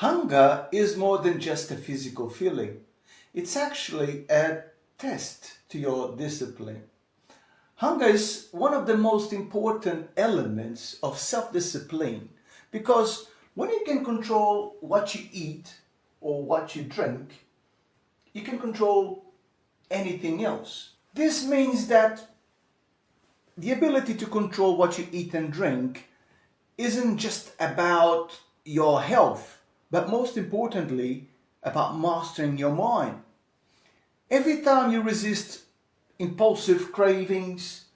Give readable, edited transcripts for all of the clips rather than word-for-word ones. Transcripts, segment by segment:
Hunger is more than just a physical feeling. It's actually a test to your discipline. Hunger is one of the most important elements of self-discipline because when you can control what you eat or what you drink, you can control anything else. This means that the ability to control what you eat and drink isn't just about your health, but most importantly, about mastering your mind. Every time you resist impulsive cravings,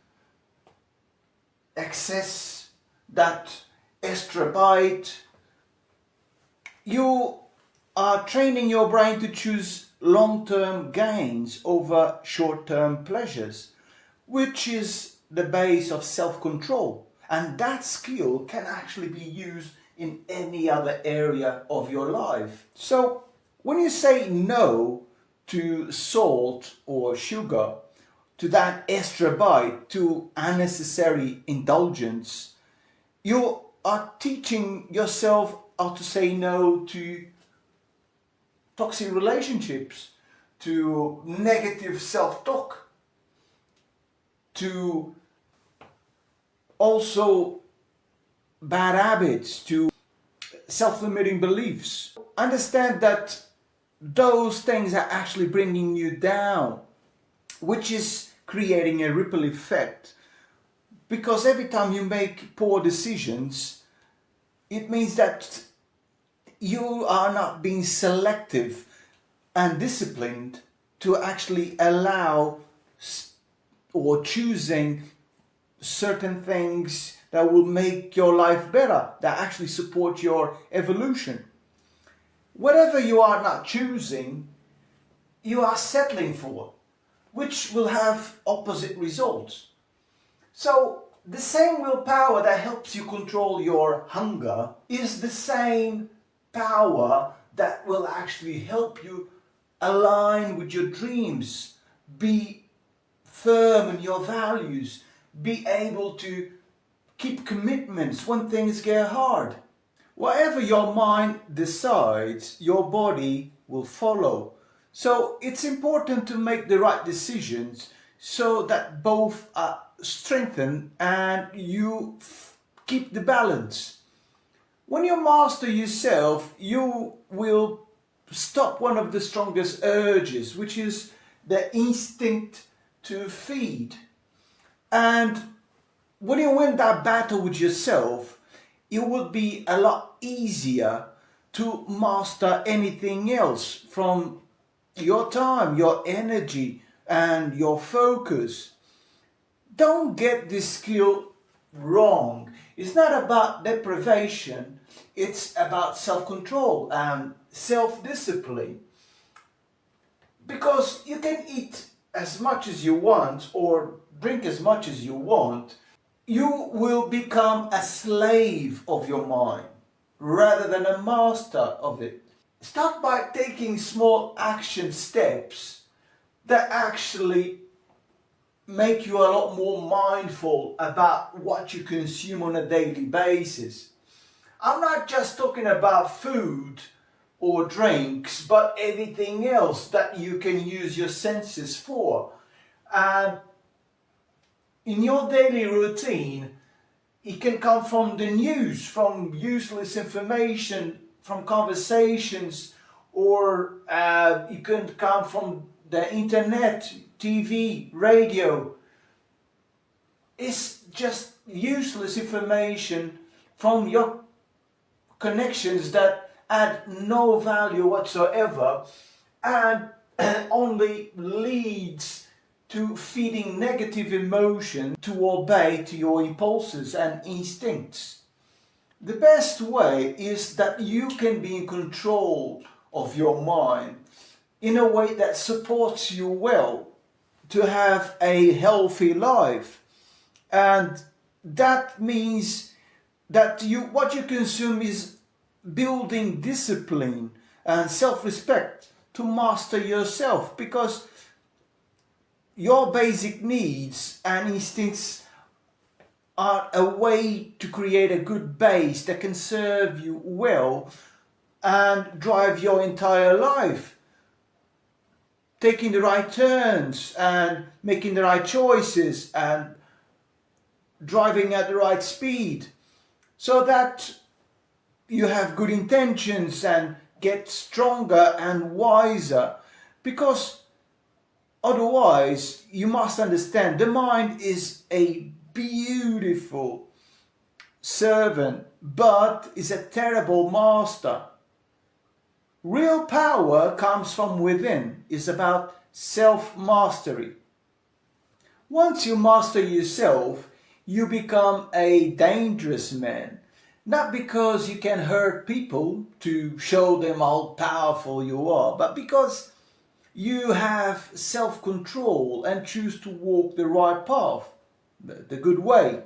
excess, that extra bite, you are training your brain to choose long-term gains over short-term pleasures, which is the base of self-control. And that skill can actually be used in any other area of your life. So when you say no to salt or sugar, to that extra bite, to unnecessary indulgence, you are teaching yourself how to say no to toxic relationships, to negative self-talk, to also bad habits, to self-limiting beliefs. Understand that those things are actually bringing you down, which is creating a ripple effect. Because every time you make poor decisions, it means that you are not being selective and disciplined to actually allow or choosing certain things that will make your life better, that actually support your evolution. Whatever you are not choosing, you are settling for, which will have opposite results. So the same willpower that helps you control your hunger is the same power that will actually help you align with your dreams, be firm in your values, be able to keep commitments when things get hard. Whatever your mind decides, your body will follow. So it's important to make the right decisions so that both are strengthened and you keep the balance. When you master yourself, you will stop one of the strongest urges, which is the instinct to feed. And when you win that battle with yourself, it will be a lot easier to master anything else, from your time, your energy, and your focus. Don't get this skill wrong. It's not about deprivation, it's about self-control and self-discipline. Because you can eat as much as you want or drink as much as you want, you will become a slave of your mind rather than a master of it. Start by taking small action steps that actually make you a lot more mindful about what you consume on a daily basis. I'm not just talking about food or drinks, but anything else that you can use your senses for. And in your daily routine, it can come from the news, from useless information, from conversations, or it can come from the internet, TV, radio. It's just useless information from your connections that add no value whatsoever and only leads to feeding negative emotion to obey to your impulses and instincts. The best way is that you can be in control of your mind in a way that supports you well to have a healthy life. And that means that what you consume is building discipline and self-respect to master yourself, because your basic needs and instincts are a way to create a good base that can serve you well and drive your entire life, taking the right turns and making the right choices and driving at the right speed, so that you have good intentions and get stronger and wiser. Because otherwise, you must understand, the mind is a beautiful servant, but is a terrible master. Real power comes from within. It's about self-mastery. Once you master yourself, you become a dangerous man. Not because you can hurt people to show them how powerful you are, but because you have self-control and choose to walk the right path, the good way.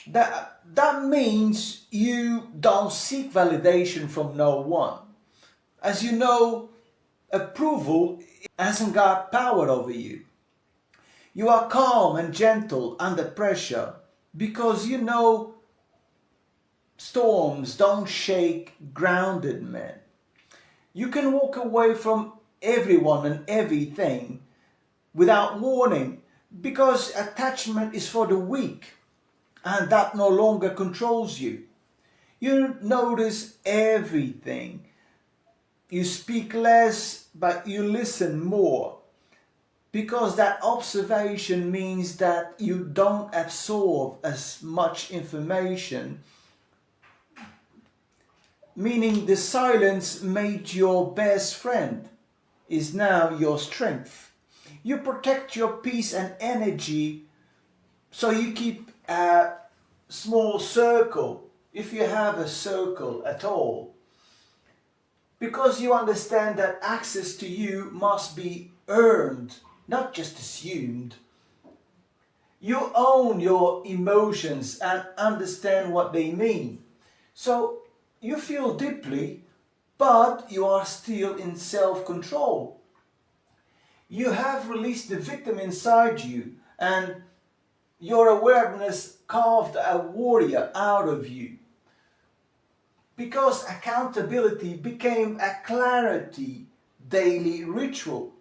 That means you don't seek validation from no one. As you know, approval hasn't got power over you. You are calm and gentle under pressure because you know storms don't shake grounded men. You can walk away from everyone and everything without warning, because attachment is for the weak and that no longer controls you. You notice everything. You speak less, but you listen more, because that observation means that you don't absorb as much information, meaning the silence made your best friend is now your strength. You protect your peace and energy, so you keep a small circle, if you have a circle at all, because you understand that access to you must be earned, not just assumed. You own your emotions and understand what they mean. So you feel deeply, but you are still in self-control. You have released the victim inside you, and your awareness carved a warrior out of you. Because accountability became a clarity daily ritual.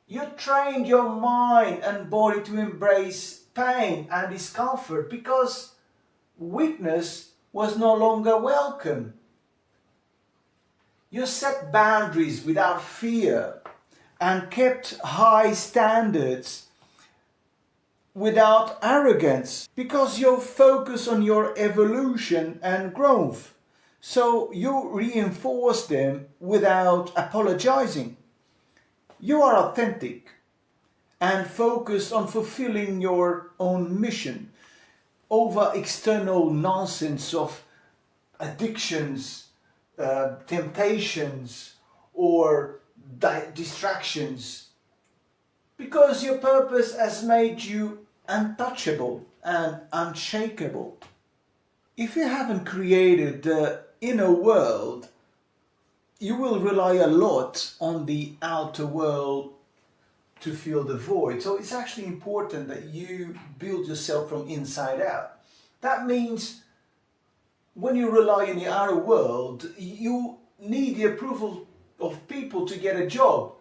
You trained your mind and body to embrace pain and discomfort, because weakness was no longer welcome. You set boundaries without fear and kept high standards without arrogance, because you focus on your evolution and growth. So you reinforce them without apologizing. You are authentic and focused on fulfilling your own mission over external nonsense of addictions, temptations, or distractions, because your purpose has made you untouchable and unshakable. If you haven't created the inner world, you will rely a lot on the outer world to fill the void. So it's actually important that you build yourself from inside out. That means when you rely on the outer world, you need the approval of people to get a job,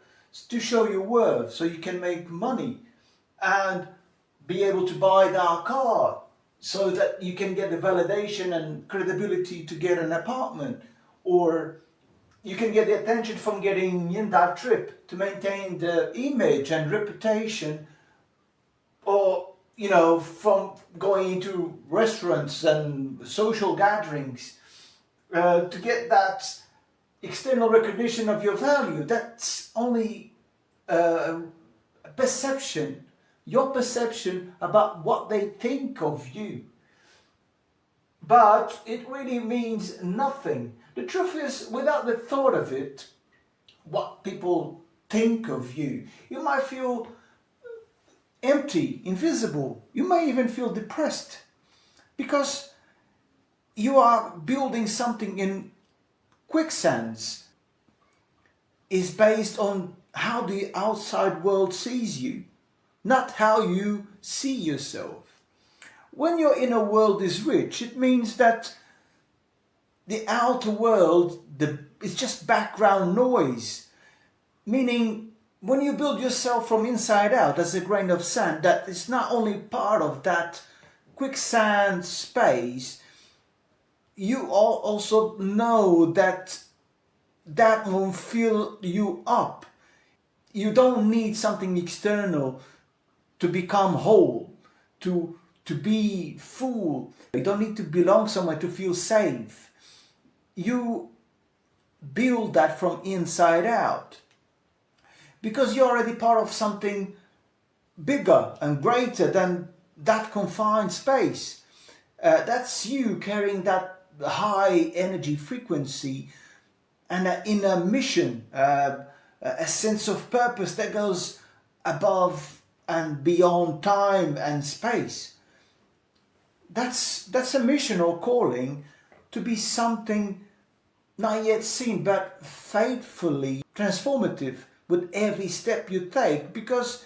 to show your worth, so you can make money and be able to buy that car, so that you can get the validation and credibility to get an apartment, or you can get the attention from getting in that trip to maintain the image and reputation, or from going into restaurants and social gatherings, to get that external recognition of your value. That's only perception, your perception about what they think of you. But it really means nothing. The truth is, without the thought of it, what people think of you, you might feel empty, invisible. You may even feel depressed, because you are building something in quicksands. Is based on how the outside world sees you, not how you see yourself. When your inner world is rich, it means that the outer world, it's just background noise. Meaning, when you build yourself from inside out as a grain of sand, that is not only part of that quicksand space, you all also know that that won't fill you up. You don't need something external to become whole, to be full. You don't need to belong somewhere to feel safe. You build that from inside out because you're already part of something bigger and greater than that confined space. That's you carrying that high energy frequency and in a mission, a sense of purpose that goes above and beyond time and space. That's a mission or calling to be something not yet seen but faithfully transformative with every step you take, because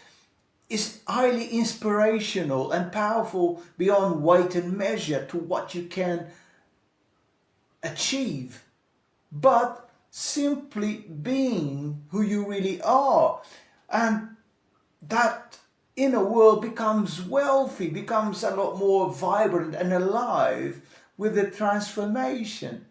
it's highly inspirational and powerful beyond weight and measure to what you can achieve, but simply being who you really are. And that inner world becomes wealthy, becomes a lot more vibrant and alive with the transformation.